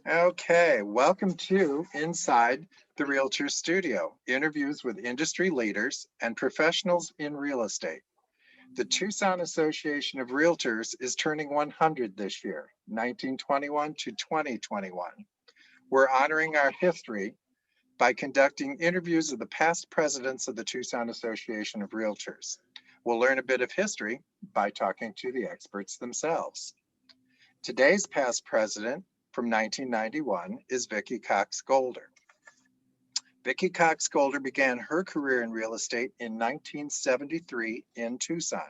Okay, welcome to Inside the Realtor Studio, interviews with industry leaders and professionals in real estate. The Tucson Association of Realtors is turning 100 this year, 1921 to 2021. We're honoring our history by conducting interviews of the past presidents of the Tucson Association of Realtors. We'll learn a bit of history by talking to the experts themselves. Today's past president from 1991 is Vicki Cox Golder. Vicki Cox Golder began her career in real estate in 1973 in Tucson.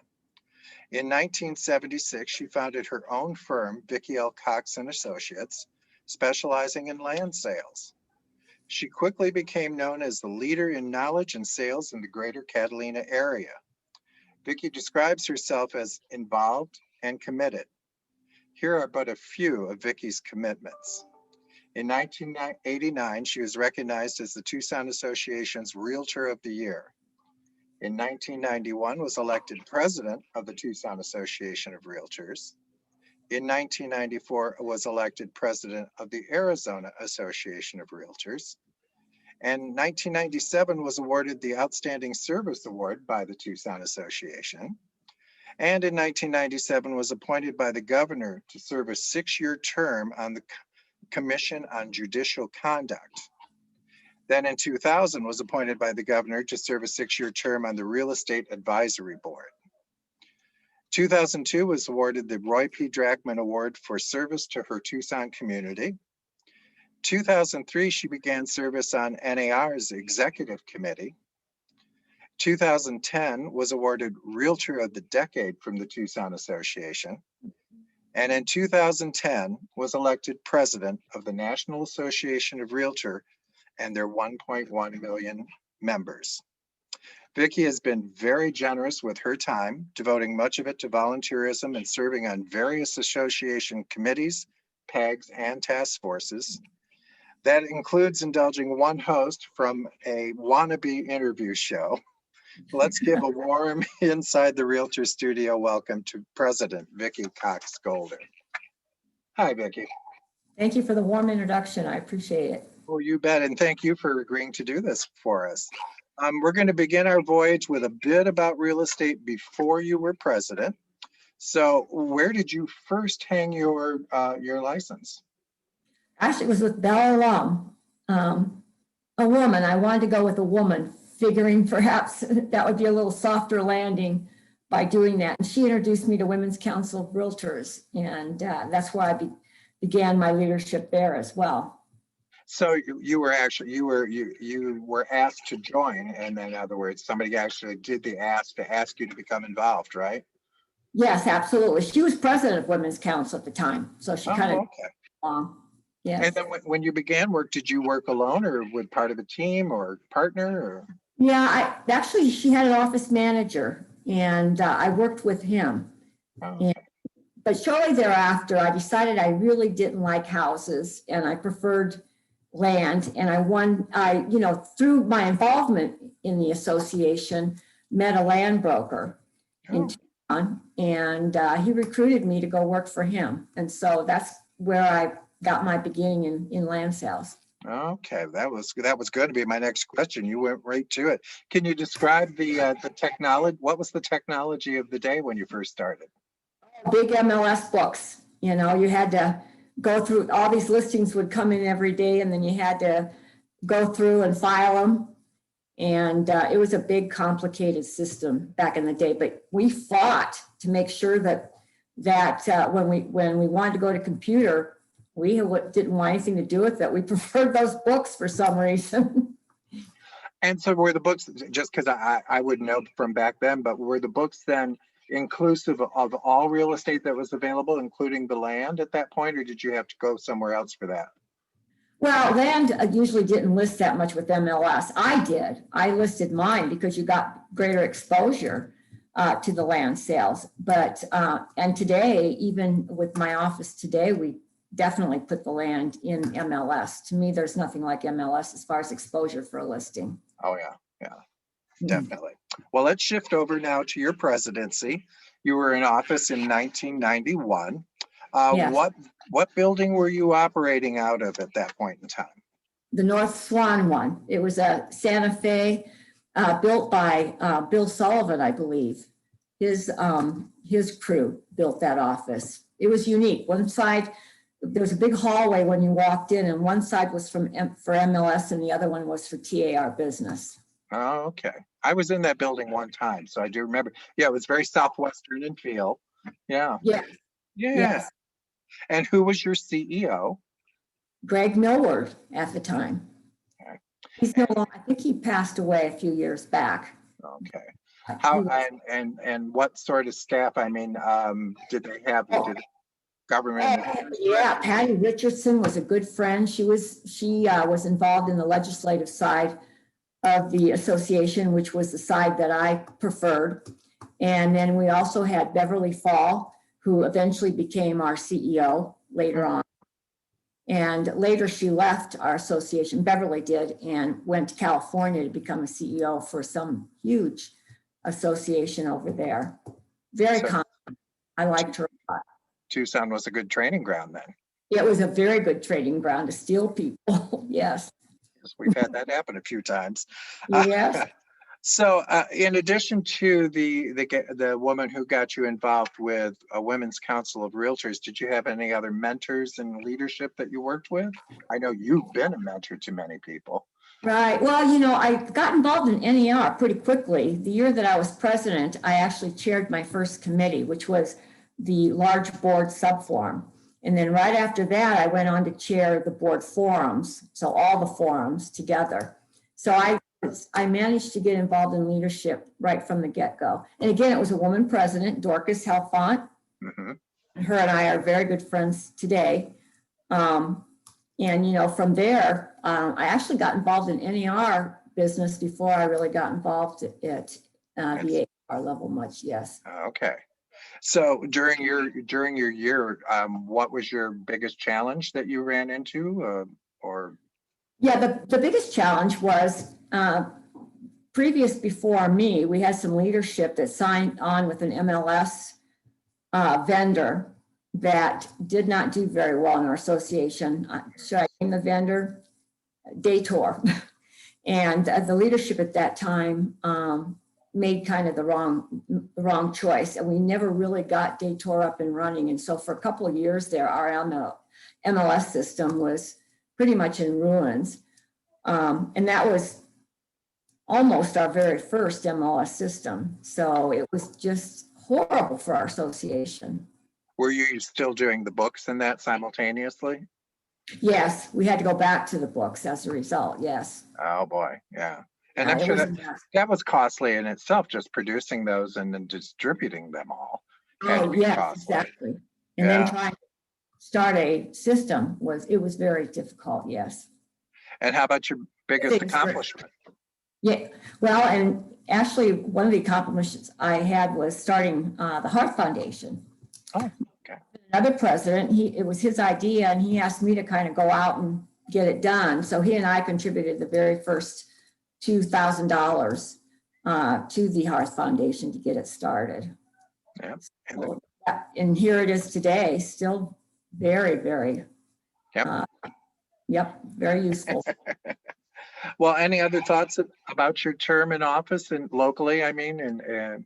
In 1976, she founded her own firm, Vicki L. Cox and Associates, specializing in land sales. She quickly became known as the leader in knowledge and sales in the greater Catalina area. Vicki describes herself as involved and committed. Here are but a few of Vicki's commitments. In 1989, she was recognized as the Tucson Association's Realtor of the Year. In 1991, was elected president of the Tucson Association of Realtors. In 1994, was elected president of the Arizona Association of Realtors. And 1997 was awarded the Outstanding Service Award by the Tucson Association. And in 1997 was appointed by the governor to serve a 6-year term on the Commission on Judicial Conduct. Then in 2000 was appointed by the governor to serve a 6-year term on the Real Estate Advisory Board. 2002 was awarded the Roy P. Drachman Award for service to her Tucson community. 2003, she began service on NAR's Executive Committee. 2010 was awarded Realtor of the Decade from the Tucson Association. And in 2010 was elected president of the National Association of Realtor and their 1.1 million members. Vicki has been very generous with her time, devoting much of it to volunteerism and serving on various association committees, PEGs, and task forces. That includes indulging one host from a wannabe interview show. Let's give a warm Inside the Realtor Studio welcome to President Vicki Cox Golder. Hi, Vicki. Thank you for the warm introduction. I appreciate it. Well, you bet, and thank you for agreeing to do this for us. We're going to begin our voyage with a bit about real estate before you were president. So, where did you first hang your license? Actually, it was with Bella Lum, a woman. I wanted to go with a woman, figuring perhaps that would be a little softer landing by doing that. And she introduced me to Women's Council of Realtors, and that's why I began my leadership there as well. So you were asked to join, and then in other words, somebody actually did the ask to ask you to become involved, right? Yes, absolutely. She was president of Women's Council at the time, so she kind of okay. Yes. And then when you began work, did you work alone or with part of a team or partner? Or? Yeah, actually she had an office manager, and I worked with him. Okay. But shortly thereafter, I decided I really didn't like houses, and I preferred land. And I through my involvement in the association, met a land broker in Tucson, and he recruited me to go work for him. And so that's where I got my beginning in land sales. Okay, that was going to be my next question. You went right to it. Can you describe the technology? What was the technology of the day when you first started? Big MLS books. You know, you had to go through, all these listings would come in every day, and then you had to go through and file them. And it was a big, complicated system back in the day. But we fought to make sure that when we wanted to go to computer, we didn't want anything to do with it. We preferred those books for some reason. And so were the books, just because I would know from back then, but were the books then inclusive of all real estate that was available, including the land at that point, or did you have to go somewhere else for that? Well, land usually didn't list that much with MLS. I did. I listed mine because you got greater exposure to the land sales. But, and today, even with my office today, we definitely put the land in MLS. To me, there's nothing like MLS as far as exposure for a listing. Oh, yeah, definitely. Well, let's shift over now to your presidency. You were in office in 1991. Yes. What building were you operating out of at that point in time? The North Swan one. It was a Santa Fe, built by Bill Sullivan, I believe. His crew built that office. It was unique. One side, there was a big hallway when you walked in, and one side was for MLS and the other one was for TAR Business. Oh, okay. I was in that building one time, so I do remember. Yeah, it was very Southwestern in feel. Yeah. Yes. Yeah. Yes. And who was your CEO? Greg Millward at the time. Okay. He's no longer, I think he passed away a few years back. Okay. How and what sort of staff? I mean, did they have government? Yeah, Patty Richardson was a good friend. She was involved in the legislative side of the association, which was the side that I preferred. And then we also had Beverly Fall, who eventually became our CEO later on. And later she left our association, Beverly did, and went to California to become a CEO for some huge association over there. Very common. I liked her a lot. Tucson was a good training ground then. It was a very good training ground to steal people. Yes. We've had that happen a few times. Yes. So in addition to the woman who got you involved with a Women's Council of Realtors, did you have any other mentors in leadership that you worked with? I know you've been a mentor to many people. Right. Well, I got involved in NER pretty quickly. The year that I was president, I actually chaired my first committee, which was the large board subforum. And then right after that, I went on to chair the board forums. So all the forums together. So I managed to get involved in leadership right from the get-go. And again, it was a woman president, Dorcas Helfont. Mm-hmm. Her and I are very good friends today. And, from there, I actually got involved in NER business before I really got involved at the AR level much, yes. Okay. So during your year, what was your biggest challenge that you ran into Yeah, the biggest challenge was before me, we had some leadership that signed on with an MLS vendor that did not do very well in our association. Should I name the vendor? Daytor. And the leadership at that time made kind of the wrong choice. And we never really got Daytor up and running. And so for a couple of years there, our MLS system was pretty much in ruins. And that was almost our very first MLS system. So it was just horrible for our association. Were you still doing the books and that simultaneously? Yes, we had to go back to the books as a result, yes. Oh boy, yeah. And I'm sure that was costly in itself, just producing those and then distributing them all. Oh, yes, exactly. And then trying to start a system was very difficult, yes. And how about your biggest accomplishment? Yeah, well, and actually one of the accomplishments I had was starting the Heart Foundation. Oh, okay. Another president, it was his idea, and he asked me to kind of go out and get it done. So he and I contributed the very first $2,000 to the Heart Foundation to get it started. Yeah. So, and here it is today, still very, very, very useful. Well, any other thoughts about your term in office and locally? I mean, and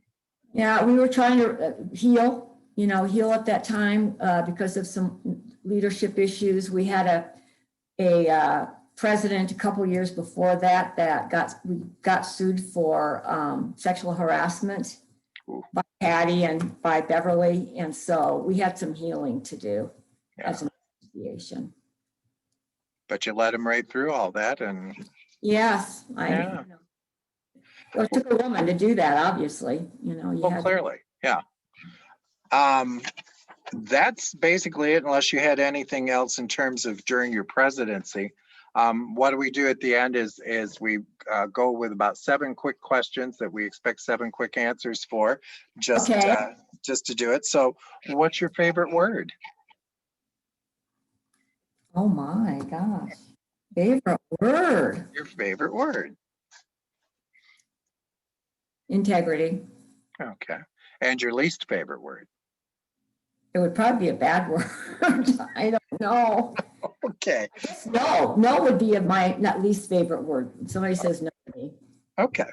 yeah, we were trying to heal at that time because of some leadership issues. We had a president a couple of years before that got sued for sexual harassment by Patty and by Beverly, and so we had some healing to do as an association. But you led him right through all that, and yes, it took a woman to do that. Obviously, clearly, yeah. That's basically it, unless you had anything else in terms of during your presidency. What do we do at the end is we go with about 7 quick questions that we expect 7 quick answers for, just to do it. So what's your favorite word? Oh my gosh. Favorite word. Your favorite word. Integrity. Okay. And your least favorite word? It would probably be a bad word. I don't know. Okay, No would be my not least favorite word. When somebody says no to me. okay.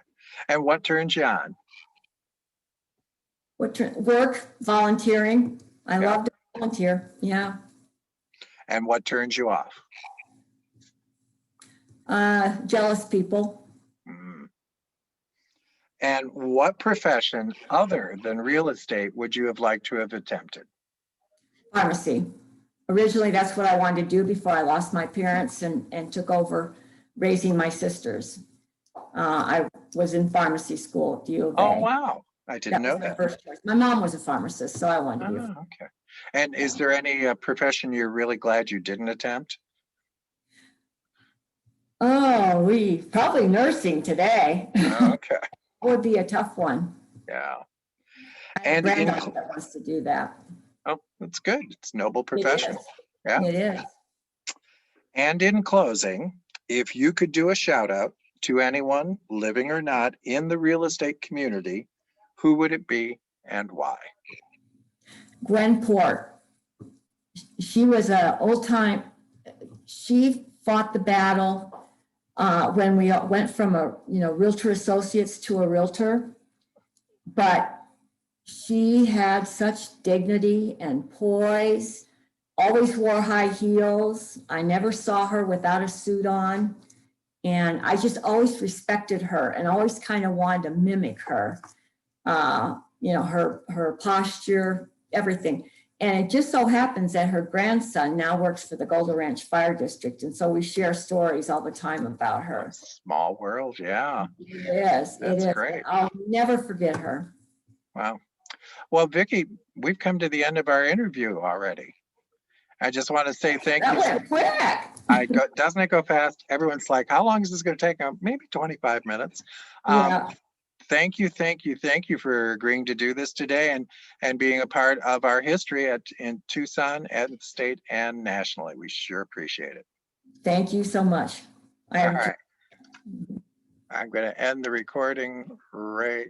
And what turns you on? Work, volunteering. I Yeah. love to volunteer. Yeah. And what turns you off? Jealous people. Mm. And what profession other than real estate would you have liked to have attempted? Pharmacy. Originally, that's what I wanted to do before I lost my parents and took over raising my sisters. I was in pharmacy school at the U of A. Oh, wow. I didn't know Was my that. first choice. My mom was a pharmacist, so I wanted to be a Oh, okay. And is there any profession you're really glad you didn't attempt? Oh, we probably nursing today. Okay, Would be a tough one. yeah. I have a And in, granddaughter that wants to do that. oh, that's good. It's a noble It profession. is. Yeah. It is. And in closing, if you could do a shout out to anyone, living or not, in the real estate community, who would it be and why? Gwen Port. She was a old time. She fought the battle when we went from a realtor associates to a realtor, but she had such dignity and poise. Always wore high heels. I never saw her without a suit on. And I just always respected her and always kind of wanted to mimic her. Her posture, everything. And it just so happens that her grandson now works for the Golder Ranch Fire District. And so we share stories all the time about her. Small world, yeah. It is. That's great. I'll never forget her. Wow. Well, Vicki, we've come to the end of our interview already. I just want to say thank you. That went quick. Doesn't it go fast? Everyone's like, how long is this going to take? Maybe 25 minutes. Yeah. Thank you for agreeing to do this today and being a part of our history in Tucson, at the state and nationally. We sure appreciate it. Thank you so much. All right. I'm going to end the recording right